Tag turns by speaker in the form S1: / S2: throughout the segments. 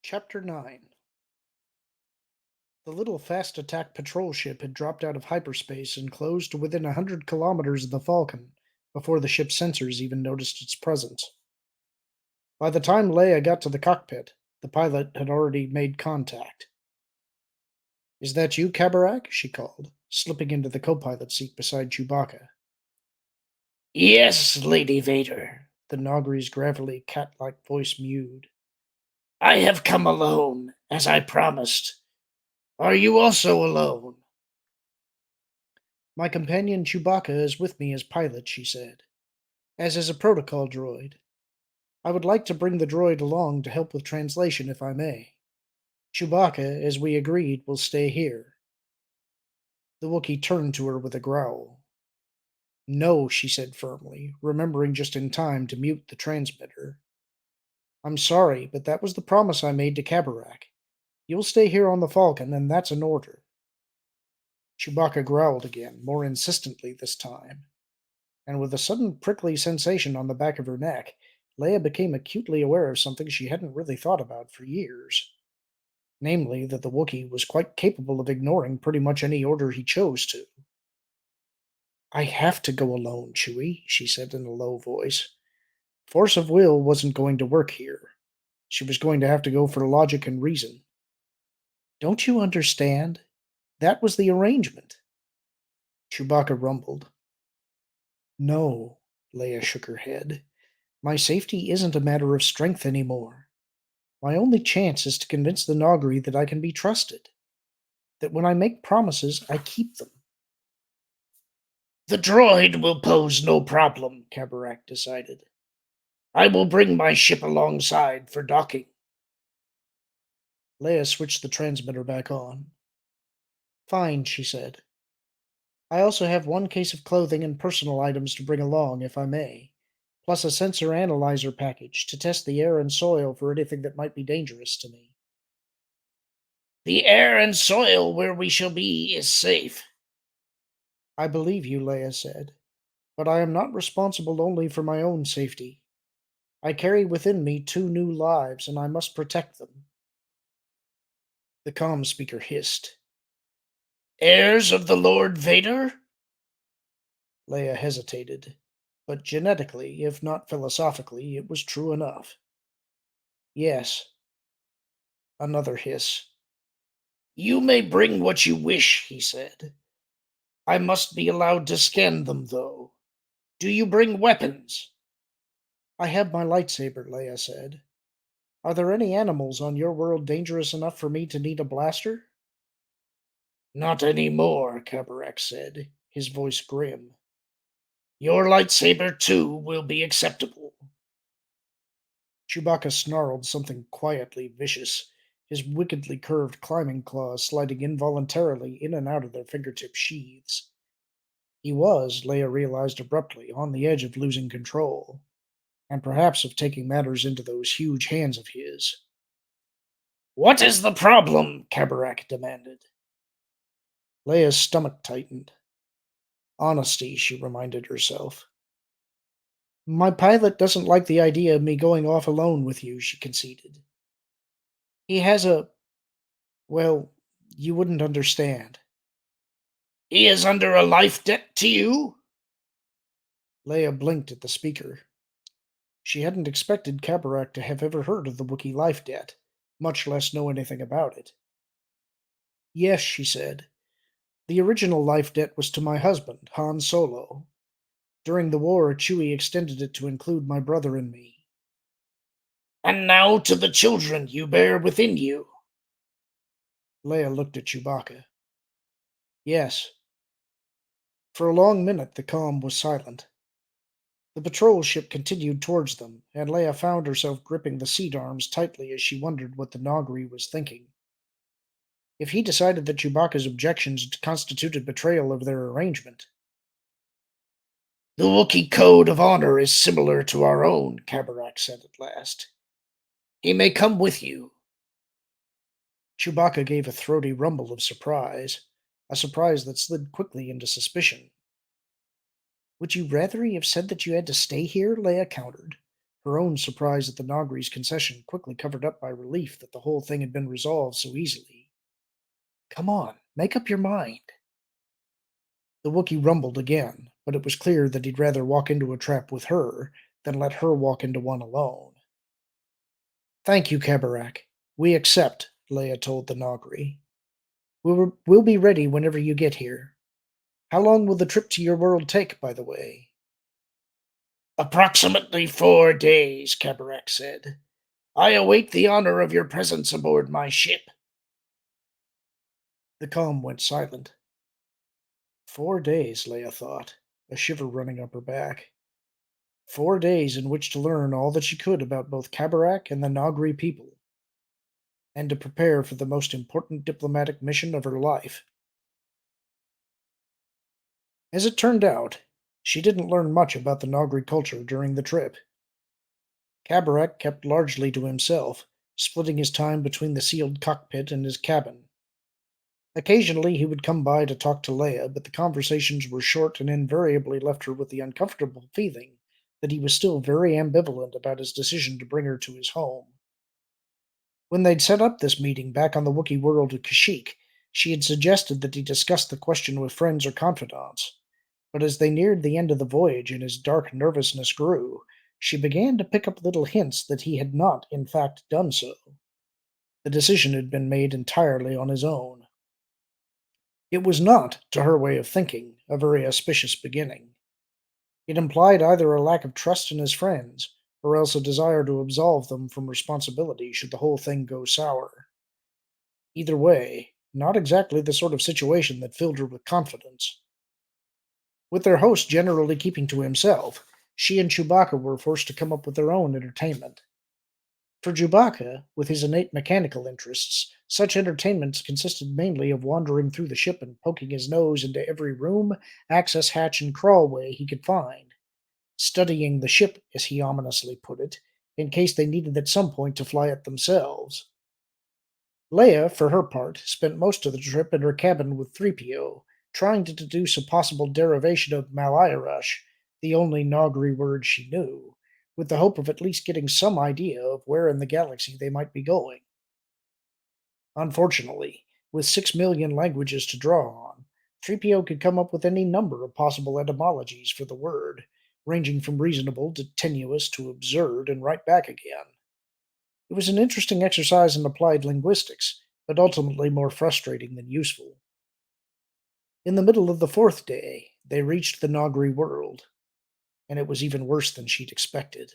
S1: Chapter 9. The little fast attack patrol ship had dropped out of hyperspace and closed to within 100 kilometers of the Falcon before the ship's sensors even noticed its presence. By the time Leia got to the cockpit, the pilot had already made contact. "Is that you, Kabarak?" she called, slipping into the co-pilot seat beside Chewbacca.
S2: Yes, Lady Vader,
S1: The Nogri's gravelly, cat-like voice mewed.
S2: I have come alone, as I promised. Are you also alone?
S1: "My companion Chewbacca is with me as pilot," she said, "as is a protocol droid. I would like to bring the droid along to help with translation if I may. Chewbacca, as we agreed, will stay here." The Wookiee turned to her with a growl. "No," she said firmly, remembering just in time to mute the transmitter. "I'm sorry, but that was the promise I made to Kabarak. You'll stay here on the Falcon, and that's an order." Chewbacca growled again, more insistently this time, and with a sudden prickly sensation on the back of her neck, Leia became acutely aware of something she hadn't really thought about for years. Namely, that the Wookiee was quite capable of ignoring pretty much any order he chose to. "I have to go alone, Chewie," she said in a low voice. Force of will wasn't going to work here. She was going to have to go for logic and reason. "Don't you understand? That was the arrangement." Chewbacca rumbled. "No," Leia shook her head. "My safety isn't a matter of strength anymore. My only chance is to convince the Nogri that I can be trusted. That when I make promises, I keep them."
S2: The droid will pose no problem, Kabarak decided. I will bring my ship alongside for docking.
S1: Leia switched the transmitter back on. "Fine," she said. "I also have one case of clothing and personal items to bring along, if I may, plus a sensor analyzer package to test the air and soil for anything that might be dangerous to me."
S2: The air and soil where we shall be is safe.
S1: "I believe you," Leia said, "but I am not responsible only for my own safety. I carry within me two new lives, and I must protect them." The comm speaker hissed.
S2: Heirs of the Lord Vader?
S1: Leia hesitated, but genetically, if not philosophically, it was true enough. "Yes." Another hiss.
S2: You may bring what you wish, he said. I must be allowed to scan them, though. Do you bring weapons?
S1: "I have my lightsaber," Leia said. "Are there any animals on your world dangerous enough for me to need a blaster?"
S2: Not any more, Kabarak said, his voice grim. Your lightsaber, too, will be acceptable.
S1: Chewbacca snarled something quietly vicious, his wickedly curved climbing claws sliding involuntarily in and out of their fingertip sheaths. He was, Leia realized abruptly, on the edge of losing control, and perhaps of taking matters into those huge hands of his.
S2: What is the problem? Kabarak demanded.
S1: Leia's stomach tightened. Honesty, she reminded herself. "My pilot doesn't like the idea of me going off alone with you," she conceded. "He has a... well, you wouldn't understand."
S2: He is under a life debt to you?
S1: Leia blinked at the speaker. She hadn't expected Kabarak to have ever heard of the Wookiee life debt, much less know anything about it. "Yes," she said. "The original life debt was to my husband, Han Solo. During the war, Chewie extended it to include my brother and me."
S2: And now to the children you bear within you.
S1: Leia looked at Chewbacca. "Yes." For a long minute the comm was silent. The patrol ship continued towards them, and Leia found herself gripping the seat arms tightly as she wondered what the Nogri was thinking. If he decided that Chewbacca's objections constituted betrayal of their arrangement.
S2: The Wookiee code of honor is similar to our own, Kabarak said at last. He may come with you.
S1: Chewbacca gave a throaty rumble of surprise, a surprise that slid quickly into suspicion. "Would you rather he have said that you had to stay here?" Leia countered, Her own surprise at the Nagri's concession quickly covered up by relief that the whole thing had been resolved so easily. Come on, make up your mind. The Wookiee rumbled again, but it was clear that he'd rather walk into a trap with her than let her walk into one alone. Thank you, Kabarak. We accept, Leia told the Nagri. We'll be ready whenever you get here. How long will the trip to your world take, by the way?
S2: Approximately 4 days, Kabarak said. I await the honor of your presence aboard my ship.
S1: The comm went silent. 4 days, Leia thought, a shiver running up her back. 4 days in which to learn all that she could about both Kabarak and the Nagri people, and to prepare for the most important diplomatic mission of her life. As it turned out, she didn't learn much about the Nagri culture during the trip. Kabarak kept largely to himself, splitting his time between the sealed cockpit and his cabin. Occasionally he would come by to talk to Leia, but the conversations were short and invariably left her with the uncomfortable feeling that he was still very ambivalent about his decision to bring her to his home. When they'd set up this meeting back on the Wookiee world of Kashyyyk, she had suggested that he discuss the question with friends or confidants. But as they neared the end of the voyage and his dark nervousness grew, she began to pick up little hints that he had not, in fact, done so. The decision had been made entirely on his own. It was not, to her way of thinking, a very auspicious beginning. It implied either a lack of trust in his friends, or else a desire to absolve them from responsibility should the whole thing go sour. Either way, not exactly the sort of situation that filled her with confidence. With their host generally keeping to himself, she and Chewbacca were forced to come up with their own entertainment. For Chewbacca, with his innate mechanical interests, such entertainments consisted mainly of wandering through the ship and poking his nose into every room, access hatch, and crawlway he could find, studying the ship, as he ominously put it, in case they needed at some point to fly it themselves. Leia, for her part, spent most of the trip in her cabin with 3PO, trying to deduce a possible derivation of Malirash, the only Nogri word she knew, with the hope of at least getting some idea of where in the galaxy they might be going. Unfortunately, with 6 million languages to draw on, 3PO could come up with any number of possible etymologies for the word, ranging from reasonable to tenuous to absurd and right back again. It was an interesting exercise in applied linguistics, but ultimately more frustrating than useful. In the middle of the fourth day, they reached the Nogri world, and it was even worse than she'd expected.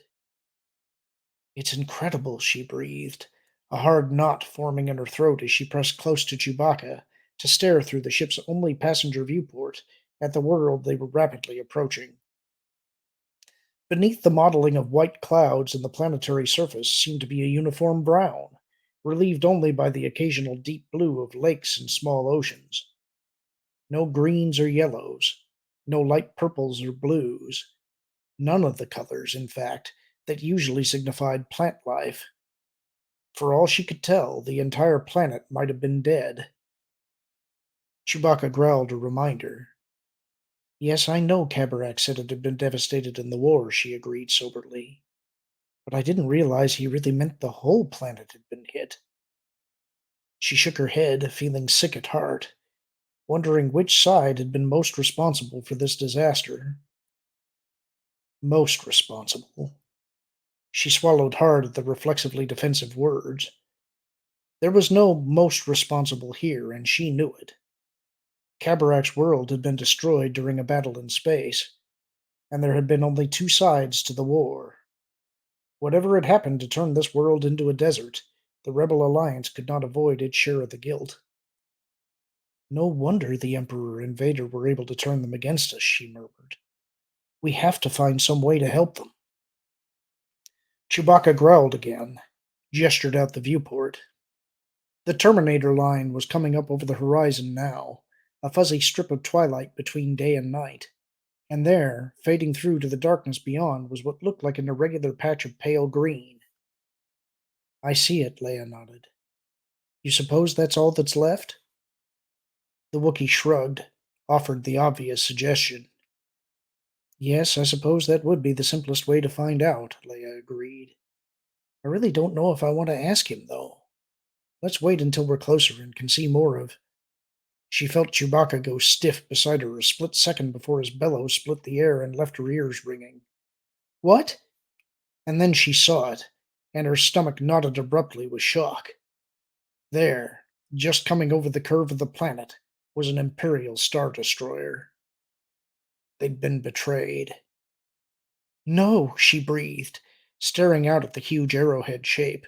S1: It's incredible, she breathed, a hard knot forming in her throat as she pressed close to Chewbacca to stare through the ship's only passenger viewport at the world they were rapidly approaching. Beneath the mottling of white clouds and the planetary surface seemed to be a uniform brown, relieved only by the occasional deep blue of lakes and small oceans. No greens or yellows, no light purples or blues, none of the colors, in fact, that usually signified plant life. For all she could tell, the entire planet might have been dead. Chewbacca growled a reminder. Yes, I know Kabarak said it had been devastated in the war, she agreed soberly. But I didn't realize he really meant the whole planet had been hit. She shook her head, feeling sick at heart, wondering which side had been most responsible for this disaster. Most responsible. She swallowed hard at the reflexively defensive words. There was no most responsible here, and she knew it. Kabarak's world had been destroyed during a battle in space, and there had been only two sides to the war. Whatever had happened to turn this world into a desert, the Rebel Alliance could not avoid its share of the guilt. No wonder the Emperor and Vader were able to turn them against us, she murmured. We have to find some way to help them. Chewbacca growled again, gestured out the viewport. The Terminator line was coming up over the horizon now, a fuzzy strip of twilight between day and night. And there, fading through to the darkness beyond, was what looked like an irregular patch of pale green. I see it, Leia nodded. You suppose that's all that's left? The Wookiee shrugged, offered the obvious suggestion. Yes, I suppose that would be the simplest way to find out, Leia agreed. I really don't know if I want to ask him, though. Let's wait until we're closer and can see more of. She felt Chewbacca go stiff beside her a split second before his bellows split the air and left her ears ringing. What? And then she saw it, and her stomach knotted abruptly with shock. There, just coming over the curve of the planet, was an Imperial Star Destroyer. They'd been betrayed. No, she breathed, staring out at the huge arrowhead shape.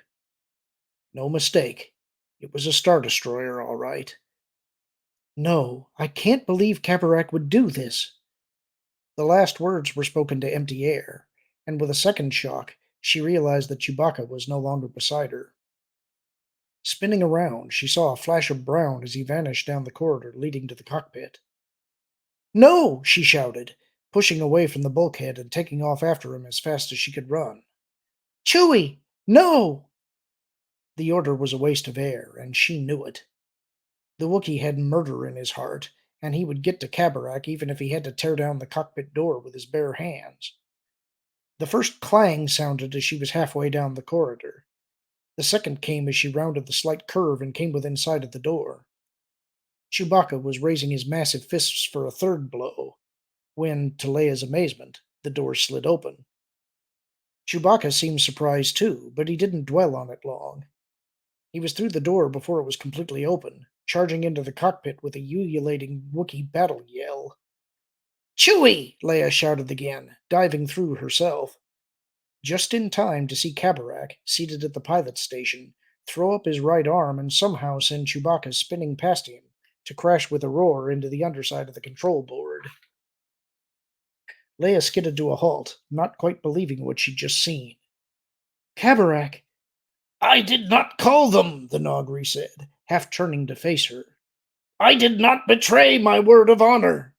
S1: No mistake. It was a Star Destroyer, all right. No, I can't believe Kabarak would do this. The last words were spoken to empty air, and with a second shock, she realized that Chewbacca was no longer beside her. Spinning around, she saw a flash of brown as he vanished down the corridor leading to the cockpit. No! She shouted, pushing away from the bulkhead and taking off after him as fast as she could run. Chewie! No! The order was a waste of air, and she knew it. The Wookiee had murder in his heart, and he would get to Kabarak even if he had to tear down the cockpit door with his bare hands. The first clang sounded as she was halfway down the corridor. The second came as she rounded the slight curve and came within sight of the door. Chewbacca was raising his massive fists for a third blow, when, to Leia's amazement, the door slid open. Chewbacca seemed surprised too, but he didn't dwell on it long. He was through the door before it was completely open, charging into the cockpit with a ululating Wookiee battle yell. Chewie! Leia shouted again, diving through herself. Just in time to see Kabarak, seated at the pilot station, throw up his right arm and somehow send Chewbacca spinning past him, to crash with a roar into the underside of the control board. Leia skidded to a halt, not quite believing what she'd just seen. Kabarak! I did not call them, the Nogri said, half turning to face her. I did not betray my word of honor.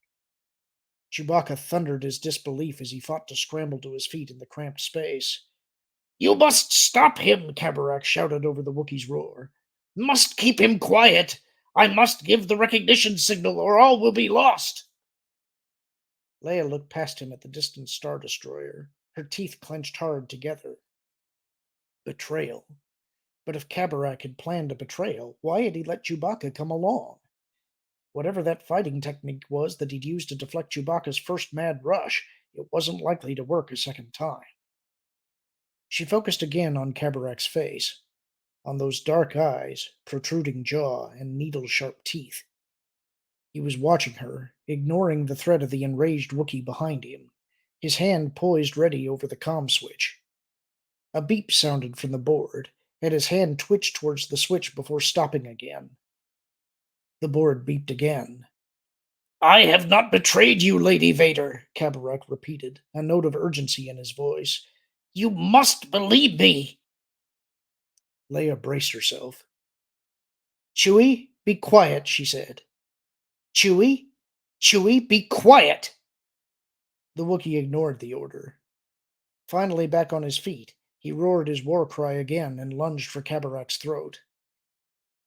S1: Chewbacca thundered his disbelief as he fought to scramble to his feet in the cramped space. You must stop him, Kabarak shouted over the Wookiee's roar. Must keep him quiet. I must give the recognition signal or all will be lost. Leia looked past him at the distant Star Destroyer, her teeth clenched hard together. Betrayal. But if Kabarak had planned a betrayal, why had he let Chewbacca come along? Whatever that fighting technique was that he'd used to deflect Chewbacca's first mad rush, it wasn't likely to work a second time. She focused again on Kabarak's face, on those dark eyes, protruding jaw, and needle-sharp teeth. He was watching her, ignoring the threat of the enraged Wookiee behind him, his hand poised ready over the comm switch. A beep sounded from the board, and his hand twitched towards the switch before stopping again. The board beeped again. I have not betrayed you, Lady Vader, Kabarak repeated, a note of urgency in his voice. You must believe me. Leia braced herself. Chewie, be quiet, she said. Chewie? Chewie, be quiet! The Wookiee ignored the order. Finally back on his feet, he roared his war cry again and lunged for Kabarak's throat.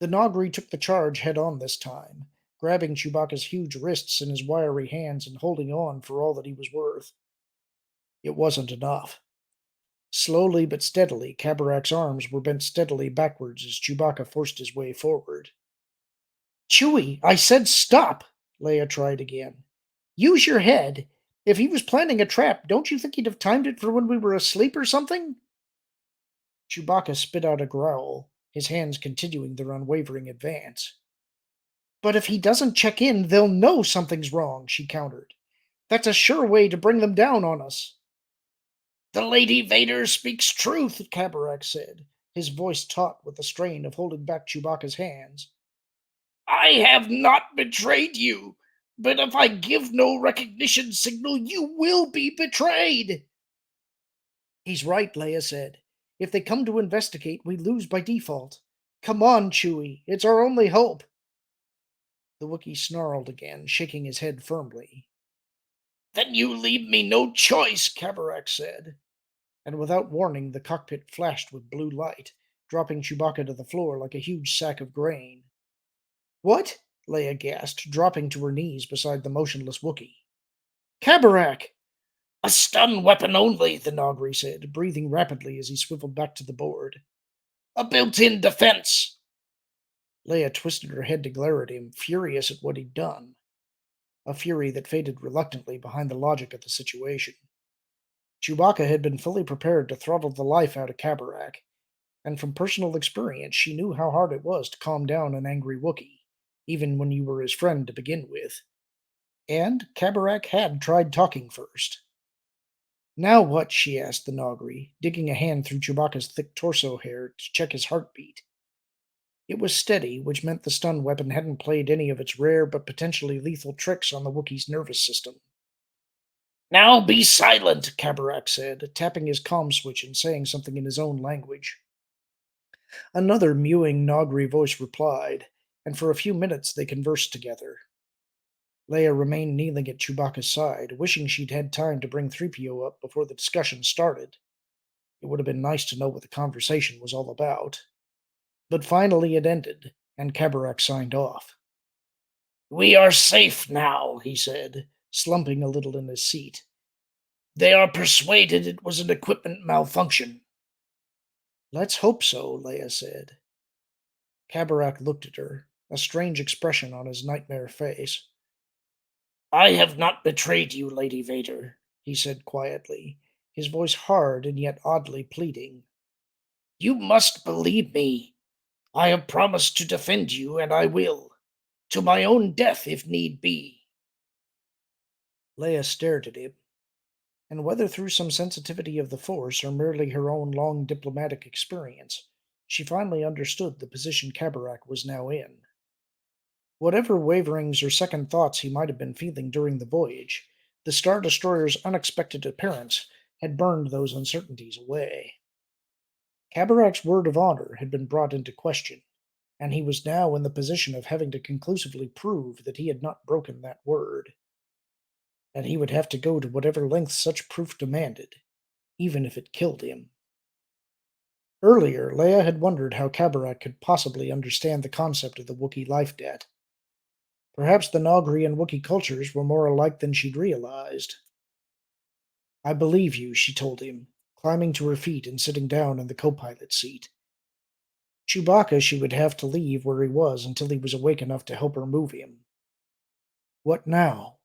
S1: The Nogri took the charge head on this time, grabbing Chewbacca's huge wrists in his wiry hands and holding on for all that he was worth. It wasn't enough. Slowly but steadily, Kabarak's arms were bent steadily backwards as Chewbacca forced his way forward. Chewie, I said stop! Leia tried again. Use your head. If he was planning a trap, don't you think he'd have timed it for when we were asleep or something? Chewbacca spit out a growl, his hands continuing their unwavering advance. But if he doesn't check in, they'll know something's wrong, she countered. That's a sure way to bring them down on us. The Lady Vader speaks truth, Kabarak said, his voice taut with the strain of holding back Chewbacca's hands. I have not betrayed you, but if I give no recognition signal, you will be betrayed. He's right, Leia said. If they come to investigate, we lose by default. Come on, Chewie. It's our only hope. The Wookiee snarled again, shaking his head firmly. Then you leave me no choice, Kabarak said. And without warning, the cockpit flashed with blue light, dropping Chewbacca to the floor like a huge sack of grain. What? Leia gasped, dropping to her knees beside the motionless Wookiee. Kabarak!
S2: A stun weapon only, the Nogri said, breathing rapidly as he swiveled back to the board. A built-in defense.
S1: Leia twisted her head to glare at him, furious at what he'd done, a fury that faded reluctantly behind the logic of the situation. Chewbacca had been fully prepared to throttle the life out of Kabarak, and from personal experience she knew how hard it was to calm down an angry Wookiee, even when you were his friend to begin with. And Kabarak had tried talking first. Now what? She asked the Nogri, digging a hand through Chewbacca's thick torso hair to check his heartbeat. It was steady, which meant the stun weapon hadn't played any of its rare but potentially lethal tricks on the Wookiee's nervous system.
S2: Now be silent,
S1: Kabarak said, tapping his comm switch and saying something in his own language. Another mewing Nogri voice replied, and for a few minutes they conversed together. Leia remained kneeling at Chewbacca's side, wishing she'd had time to bring 3PO up before the discussion started. It would have been nice to know what the conversation was all about. But finally it ended, and Kabarak signed off.
S2: We are safe now, he said,
S1: slumping a little in his seat.
S2: They are persuaded it was an equipment malfunction.
S1: Let's hope so, Leia said. Kabarak looked at her, a strange expression on his nightmare face.
S2: I have not betrayed you, Lady Vader,
S1: he said quietly, his voice hard and yet oddly pleading.
S2: You must believe me. I have promised to defend you, and I will. To my own death, if need be.
S1: Leia stared at him, and whether through some sensitivity of the Force or merely her own long diplomatic experience, she finally understood the position Kabarak was now in. Whatever waverings or second thoughts he might have been feeling during the voyage, the Star Destroyer's unexpected appearance had burned those uncertainties away. Kabarak's word of honor had been brought into question, and he was now in the position of having to conclusively prove that he had not broken that word. And he would have to go to whatever lengths such proof demanded, even if it killed him. Earlier, Leia had wondered how Kabarak could possibly understand the concept of the Wookiee life debt. Perhaps the Nogri and Wookiee cultures were more alike than she'd realized. I believe you, she told him, climbing to her feet and sitting down in the co-pilot seat. Chewbacca she would have to leave where he was until he was awake enough to help her move him. What now?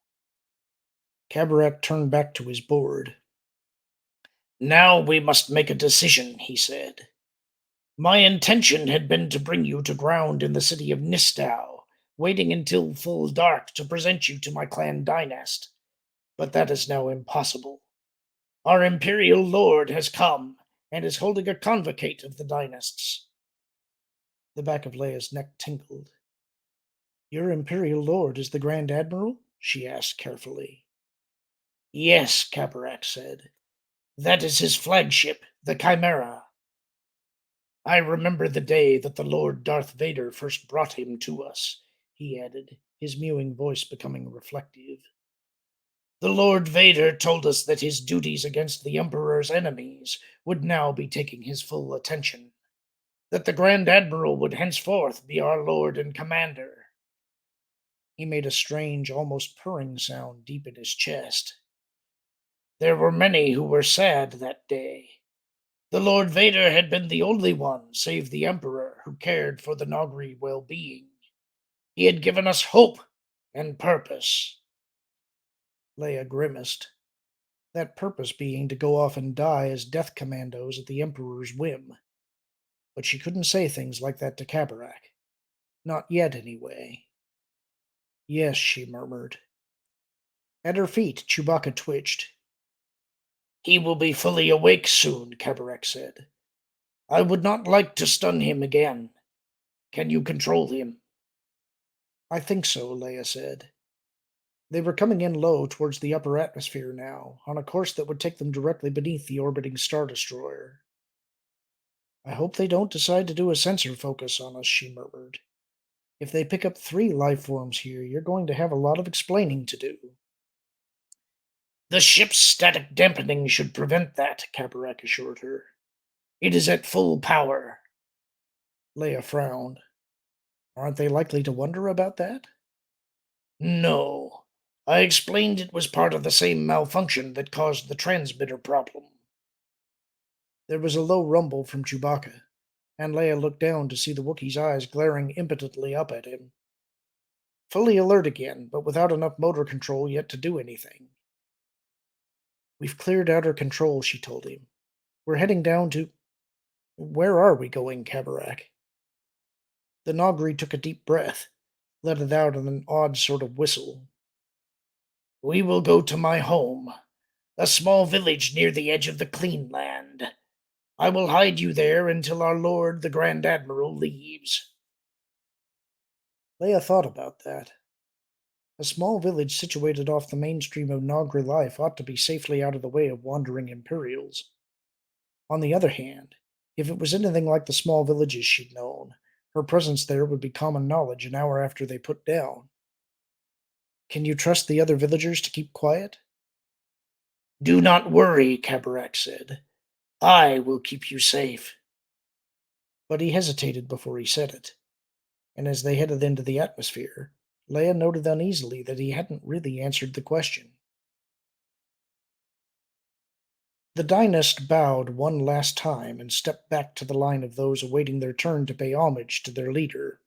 S1: Kabarak turned back to his board.
S2: Now we must make a decision, he said. My intention had been to bring you to ground in the city of Nistau, waiting until full dark to present you to my clan dynast. But that is now impossible. Our imperial lord has come, and is holding a convocate of the dynasts.
S1: The back of Leia's neck tingled. Your imperial lord is the Grand Admiral? She asked carefully.
S2: Yes, Kabarak said. That is his flagship, the Chimera. I remember the day that the Lord Darth Vader first brought him to us, he added, his mewing voice becoming reflective. The Lord Vader told us that his duties against the Emperor's enemies would now be taking his full attention, that the Grand Admiral would henceforth be our Lord and Commander.
S1: He made a strange, almost purring sound deep in his chest.
S2: There were many who were sad that day. The Lord Vader had been the only one, save the Emperor, who cared for the Nogri well-being. He had given us hope and purpose.
S1: Leia grimaced, that purpose being to go off and die as death commandos at the Emperor's whim. But she couldn't say things like that to Kabarak. Not yet, anyway. Yes, she murmured. At her feet, Chewbacca twitched.
S2: He will be fully awake soon, Kabarak said. I would not like to stun him again. Can you control him?
S1: I think so, Leia said. They were coming in low towards the upper atmosphere now, on a course that would take them directly beneath the orbiting Star Destroyer. I hope they don't decide to do a sensor focus on us, she murmured. If they pick up 3 life forms here, you're going to have a lot of explaining to do.
S2: The ship's static dampening should prevent that, Kabarak assured her. It is at full power.
S1: Leia frowned. Aren't they likely to wonder about that?
S2: No. I explained it was part of the same malfunction that caused the transmitter problem.
S1: There was a low rumble from Chewbacca, and Leia looked down to see the Wookiee's eyes glaring impotently up at him. Fully alert again, but without enough motor control yet to do anything. We've cleared outer control, she told him. We're heading down to. Where are we going, Kabarak? The Nogri took a deep breath, let it out in an odd sort of whistle.
S2: We will go to my home, a small village near the edge of the Clean Land. I will hide you there until our Lord the Grand Admiral leaves.
S1: Leia thought about that. A small village situated off the mainstream of Nogri life ought to be safely out of the way of wandering Imperials. On the other hand, if it was anything like the small villages she'd known, her presence there would be common knowledge an hour after they put down. Can you trust the other villagers to keep quiet?
S2: Do not worry, Kabarak said. I will keep you safe.
S1: But he hesitated before he said it, and as they headed into the atmosphere, Leia noted uneasily that he hadn't really answered the question. The Dynast bowed one last time and stepped back to the line of those awaiting their turn to pay homage to their leader.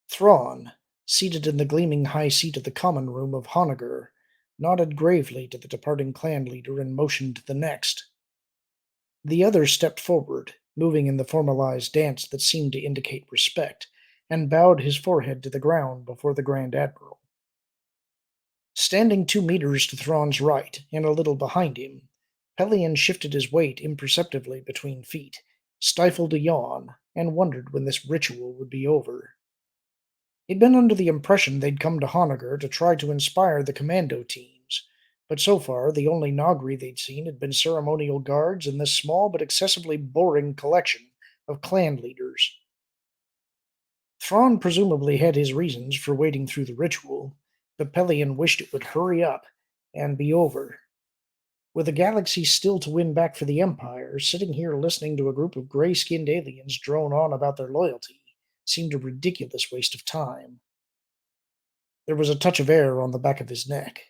S1: Thrawn, seated in the gleaming high seat of the common room of Honoghr, nodded gravely to the departing clan leader and motioned to the next. The other stepped forward, moving in the formalized dance that seemed to indicate respect, and bowed his forehead to the ground before the Grand Admiral. Standing 2 meters to Thrawn's right and a little behind him, Pelion shifted his weight imperceptibly between feet, stifled a yawn, and wondered when this ritual would be over. He'd been under the impression they'd come to Honoghr to try to inspire the commando teams, but so far the only Nogri they'd seen had been ceremonial guards and this small but excessively boring collection of clan leaders. Thrawn presumably had his reasons for waiting through the ritual, but Pelion wished it would hurry up and be over. With a galaxy still to win back for the Empire, sitting here listening to a group of gray-skinned aliens drone on about their loyalty seemed a ridiculous waste of time. There was a touch of air on the back of his neck.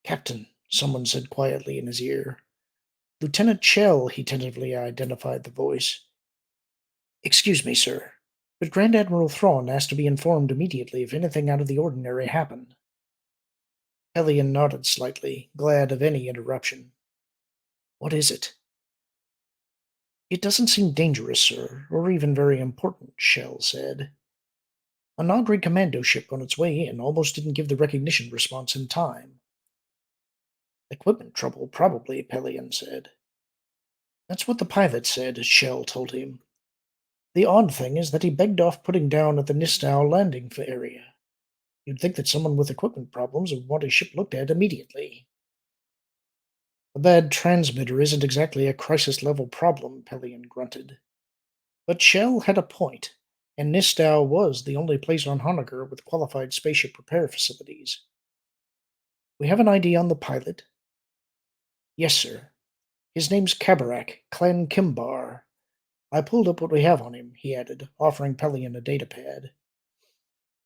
S1: "Captain," someone said quietly in his ear. "Lieutenant Chell," he tentatively identified the voice. "Excuse me, sir, but Grand Admiral Thrawn asked to be informed immediately if anything out of the ordinary happened." Hellion nodded slightly, glad of any interruption. "What is it?" "It doesn't seem dangerous, sir, or even very important," Shell said. "A Nogri commando ship on its way in almost didn't give the recognition response in time." "Equipment trouble, probably," Pelion said. "That's what the pilot said," Shell told him. "The odd thing is that he begged off putting down at the Nistau landing area. You'd think that someone with equipment problems would want his ship looked at immediately." "A bad transmitter isn't exactly a crisis-level problem," Pelion grunted. But Shell had a point, and Nistau was the only place on Honoghr with qualified spaceship repair facilities. "We have an ID on the pilot?" "Yes, sir. His name's Kabarak, Clan Kimbar. I pulled up what we have on him," he added, offering Pelion a datapad.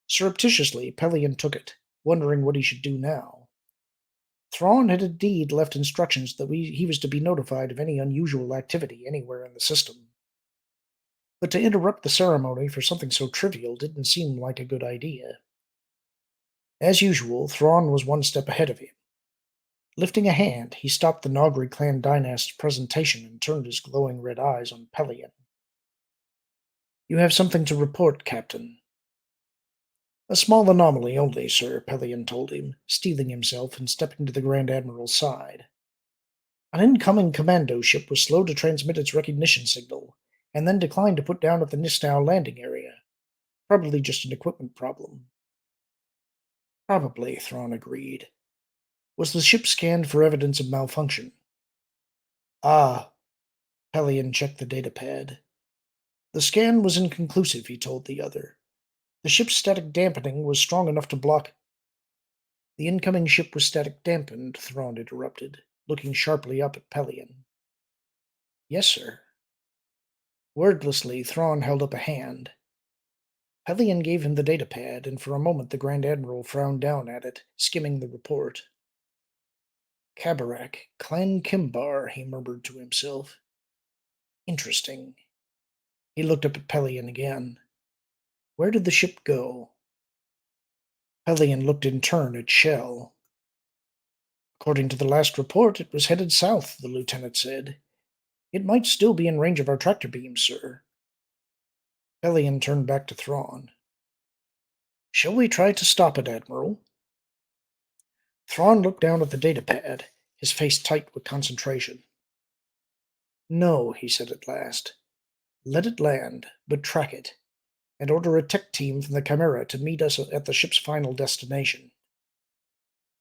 S1: Surreptitiously, Pelion took it, wondering what he should do now. Thrawn had indeed left instructions that he was to be notified of any unusual activity anywhere in the system. But to interrupt the ceremony for something so trivial didn't seem like a good idea. As usual, Thrawn was one step ahead of him. Lifting a hand, he stopped the Nogri clan dynast's presentation and turned his glowing red eyes on Pelion. "You have something to report, Captain." "A small anomaly only, sir," Pelion told him, steeling himself and stepping to the Grand Admiral's side. "An incoming commando ship was slow to transmit its recognition signal, and then declined to put down at the Nistau landing area. Probably just an equipment problem." "Probably," Thrawn agreed. "Was the ship scanned for evidence of malfunction?" "Ah." Pelion checked the datapad. "The scan was inconclusive," he told the other. "The ship's static dampening was strong enough to block—" "The incoming ship was static dampened," Thrawn interrupted, looking sharply up at Pelion. "Yes, sir." Wordlessly, Thrawn held up a hand. Pelion gave him the datapad, and for a moment the Grand Admiral frowned down at it, skimming the report. Kabarak, Clan Kimbar, he murmured to himself. Interesting. He looked up at Pelion again. Where did the ship go? Pelion looked in turn at Shell. According to the last report, it was headed south, the lieutenant said. It might still be in range of our tractor beams, sir. Pelion turned back to Thrawn. Shall we try to stop it, Admiral? Thrawn looked down at the datapad, his face tight with concentration. No, he said at last. Let it land, but track it, and order a tech team from the Chimera to meet us at the ship's final destination.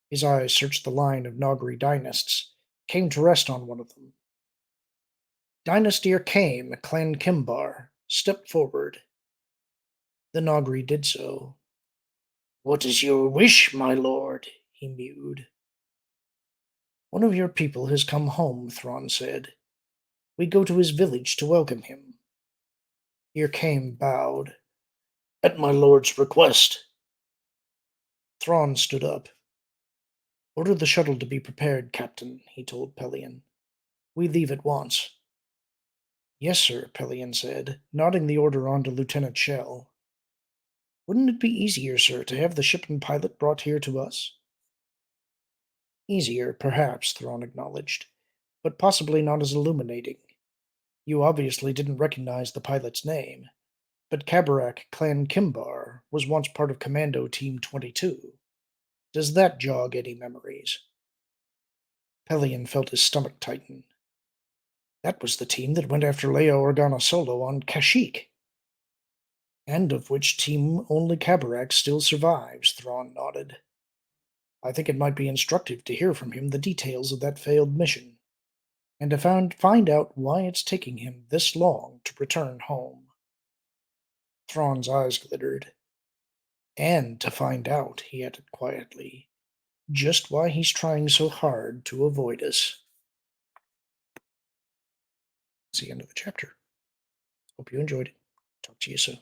S1: His eyes searched the line of Nogri dynasts, came to rest on one of them. Dynasty Kame, Clan Kimbar, stepped forward. The Nogri did so. What is your wish, my lord? He mewed. One of your people has come home, Thrawn said. We go to his village to welcome him. Kame bowed. At my lord's request. Thrawn stood up. Order the shuttle to be prepared, Captain, he told Pelion. We leave at once. Yes, sir, Pelion said, nodding the order on to Lieutenant Shell. Wouldn't it be easier, sir, to have the ship and pilot brought here to us? Easier, perhaps, Thrawn acknowledged, but possibly not as illuminating. You obviously didn't recognize the pilot's name, but Kabarak Clan Kimbar was once part of Commando Team 22. Does that jog any memories? Pelion felt his stomach tighten. That was the team that went after Leia Organa Solo on Kashyyyk. And of which team only Kabarak still survives, Thrawn nodded. I think it might be instructive to hear from him the details of that failed mission, and to find out why it's taking him this long to return home. Thrawn's eyes glittered. And to find out, he added quietly, just why he's trying so hard to avoid us. That's the end of the chapter. Hope you enjoyed it. Talk to you soon.